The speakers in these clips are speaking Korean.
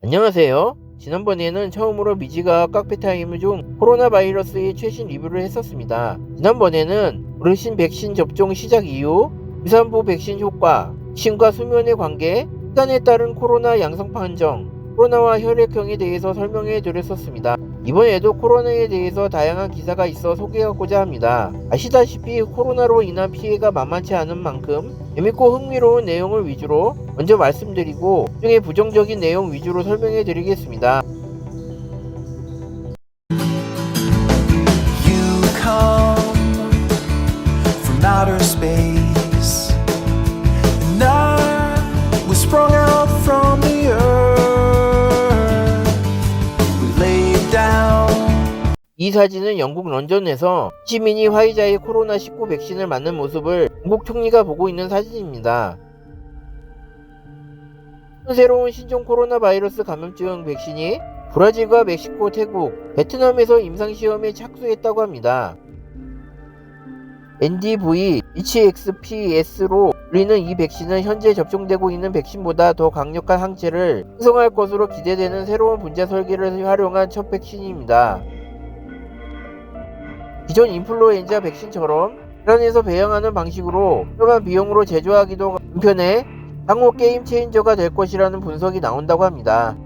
안녕하세요. 지난번에는 처음으로 미지가 카페타임 중 코로나 바이러스의 최신 리뷰를 했었습니다. 지난번에는 어르신 백신 접종 시작 이후, 유산보 백신 효과, 백신과 수면의 관계, 시간에 따른 코로나 양성 판정, 코로나와 혈액형에 대해서 설명해 드렸었습니다. 이번에도 코로나에 대해서 다양한 기사가 있어 소개하고자 합니다. 아시다시피 코로나로 인한 피해가 만만치 않은 만큼 재밌고 흥미로운 내용을 위주로 먼저 말씀드리고, 그중에 부정적인 내용 위주로 설명해 드리겠습니다. You come from outer space, and I was sprung out from the earth. We laid down. 이 사진은 영국 런던에서 시민이 화이자의 코로나19 백신을 맞는 모습을 영국 총리가 보고 있는 사진입니다. 새로운 신종 코로나 바이러스 감염증 백신이 브라질과 멕시코, 태국, 베트남에서 임상시험에 착수했다고 합니다. NDV-HXPS로 불리는 이 백신은 현재 접종되고 있는 백신보다 더 강력한 항체를 생성할 것으로 기대되는 새로운 분자 설계를 활용한 첫 백신입니다. 기존 인플루엔자 백신처럼 대란에서 배양하는 방식으로 저렴한 비용으로 제조하기도 한편에 향후 게임 체인저가 될 것이라는 분석이 나온다고 합니다.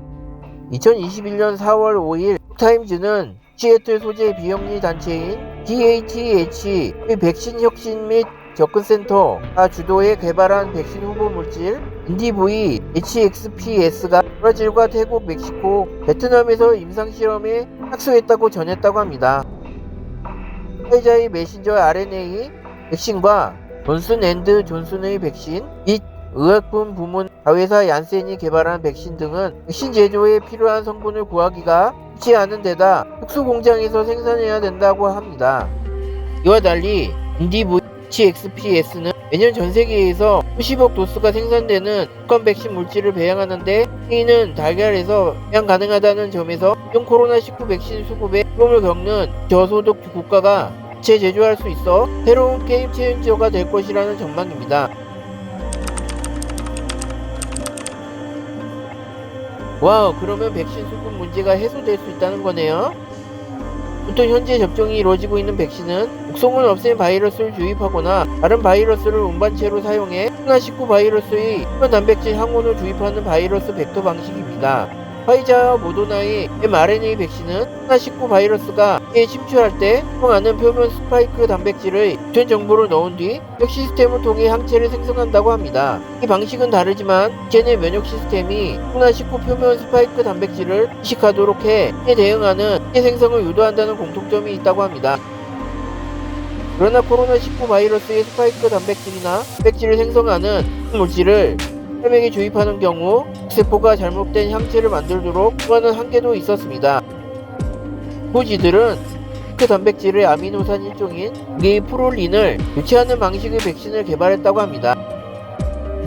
2021년 4월 5일 타임즈는 시애틀 소재 비영리 단체인 DATH의 백신 혁신 및 접근센터가 주도해 개발한 백신 후보 물질 NDV-HXPS가 브라질과 태국, 멕시코, 베트남에서 임상실험에 착수했다고 전했다고 합니다. 화이자의 메신저 RNA 백신과 존슨앤드존슨의 백신 및 의약품 부문 자회사 얀센이 개발한 백신 등은 백신 제조에 필요한 성분을 구하기가 쉽지 않은 데다 특수 공장에서 생산해야 된다고 합니다. 이와 달리 NDV-HXPS는 매년 전 세계에서 수십억 도수가 생산되는 독감 백신 물질을 배양하는데 이는 달걀에서 배양 가능하다는 점에서 기존 코로나19 백신 수급에 어려움을 겪는 저소득 국가가 재제조할 수 있어 새로운 게임 체인저가 될 것이라는 전망입니다. 와우, 그러면 백신 수급 문제가 해소될 수 있다는 거네요. 보통 현재 접종이 이루어지고 있는 백신은 독성을 없앤 바이러스를 주입하거나 다른 바이러스를 운반체로 사용해 코로나19 바이러스의 표면 단백질 항원을 주입하는 바이러스 벡터 방식입니다. 화이자와 모더나의 mRNA 백신은 코로나19 바이러스가 폐에 침투할 때 사용하는 표면 스파이크 단백질의 유전 정보를 넣은 뒤 면역 시스템을 통해 항체를 생성한다고 합니다. 이 방식은 다르지만 쟤네 면역 시스템이 코로나19 표면 스파이크 단백질을 인식하도록 해 이에 대응하는 항체 생성을 유도한다는 공통점이 있다고 합니다. 그러나 코로나19 바이러스의 스파이크 단백질이나 단백질을 생성하는 물질을 혈액에 주입하는 경우 세포가 잘못된 향체를 만들도록 하는 한계도 있었습니다. 후지들은 그 단백질의 아미노산 일종인 프롤린을 교체하는 방식의 백신을 개발했다고 합니다.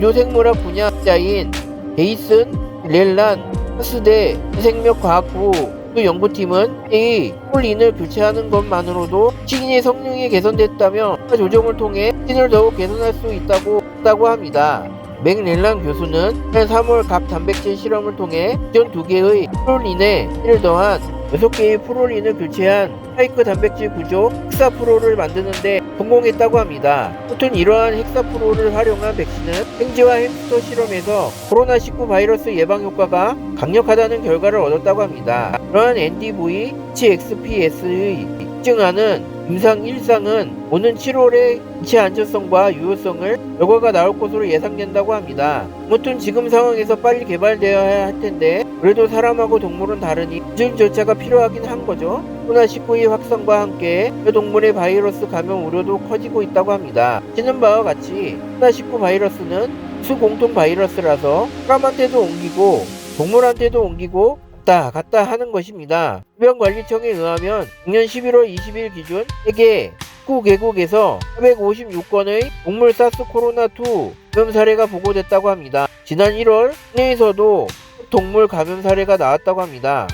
유생물학 분야자인 제이슨 렐란 하스대 생명과학부 연구팀은 이 프롤린을 교체하는 것만으로도 식인의 성능이 개선됐다며 조정을 통해 식인을 더욱 개선할 수 있다고 합니다. 맥렐란 교수는 지난 3월 각 단백질 실험을 통해 기존 2개의 프롤린에 1을 더한 6개의 프롤린을 교체한 스파이크 단백질 구조 헥사프로를 만드는데 성공했다고 합니다. 아무튼 이러한 헥사프로를 활용한 백신은 생쥐와 햄스터 실험에서 코로나19 바이러스 예방 효과가 강력하다는 결과를 얻었다고 합니다. 이러한 NDV-HXPS의 입증하는 임상 1상은 오는 7월에 인체 안전성과 유효성을 결과가 나올 것으로 예상된다고 합니다. 아무튼 지금 상황에서 빨리 개발되어야 할 텐데 그래도 사람하고 동물은 다르니 기준 절차가 필요하긴 한 거죠. 코로나19의 확산과 함께 동물의 바이러스 감염 우려도 커지고 있다고 합니다. 아시는 바와 같이 코로나19 바이러스는 수공통 바이러스라서 사람한테도 옮기고 동물한테도 옮기고 갔다 하는 것입니다. 질병관리청에 의하면 작년 11월 20일 기준 세계 19개국에서 456건의 동물 사스 코로나2 감염 사례가 보고됐다고 합니다. 지난 1월 국내에서도 동물 감염 사례가 나왔다고 합니다.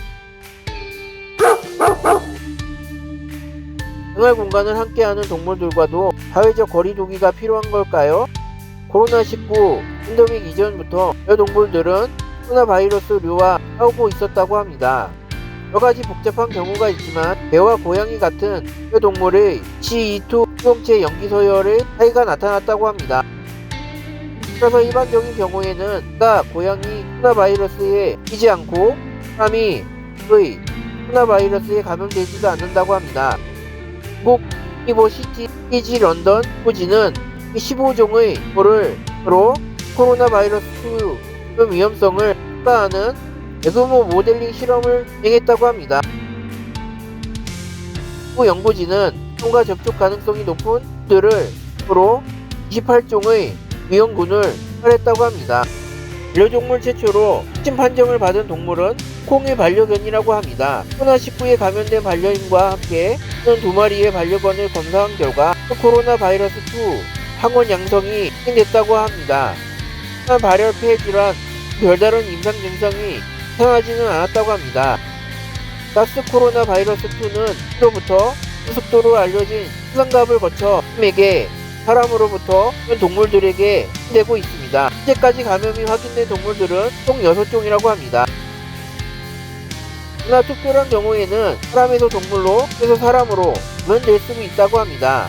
생활 공간을 함께하는 동물들과도 사회적 거리두기가 필요한 걸까요? 코로나19 팬데믹 이전부터 동물들은 코로나 바이러스류와 싸우고 있었다고 합니다. 여러가지 복잡한 경우가 있지만 개와 고양이 같은 동물의 C2 수용체 염기서열의 차이가 나타났다고 합니다. 그래서 일반적인 경우에는 고양이 코로나 바이러스에 끼지 않고 사람이 코로나 바이러스에 감염되지도 않는다고 합니다. 미국 유니버시티 PG 런던 후지는 15종의 코로 코로나 바이러스 위험성을 평가하는 대규모 모델링 실험을 진행했다고 합니다. 후 연구진은 손과 접촉 가능성이 높은 들을 코로 28종의 위험군을 발했다고 합니다. 반려동물 최초로 확진 판정을 받은 동물은 콩의 반려견이라고 합니다. 코로나19에 감염된 반려인과 함께 두 마리의 반려견을 검사한 결과 코로나 바이러스2 항원 양성이 확인됐다고 합니다. 발열 폐질환, 별다른 임상 증상이 나타나지는 않았다고 합니다. 사스 코로나 바이러스2는 로부터 속도로 알려진 수상갑을 거쳐 사람에게 사람으로부터 동물들에게 되고 있습니다. 현재까지 감염이 확인된 동물들은 총 6종이라고 합니다. 그러나 특별한 경우에는 사람에서 동물로, 그래서 사람으로 감염될 수도 있다고 합니다.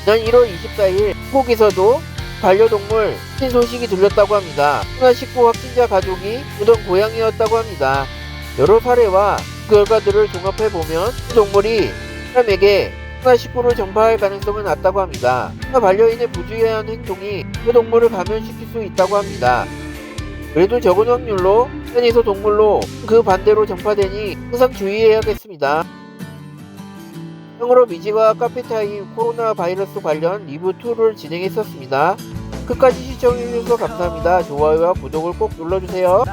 지난 1월 24일 한국에서도 반려동물 확진 소식이 들렸다고 합니다. 코로나19 확진자 가족이 보던 고양이였다고 합니다. 여러 사례와 그 결과들을 종합해보면 동물이 사람에게 코로나19를 전파할 가능성은 낮다고 합니다. 반려인의 부주의한 행동이 그 동물을 감염시킬 수 있다고 합니다. 그래도 적은 확률로 현에서 동물로 그 반대로 전파되니 항상 주의해야겠습니다. 참고로 미지와 카페타임 코로나 바이러스 관련 리뷰 2를 진행했었습니다. 끝까지 시청해주셔서 감사합니다. 좋아요와 구독을 꼭 눌러주세요.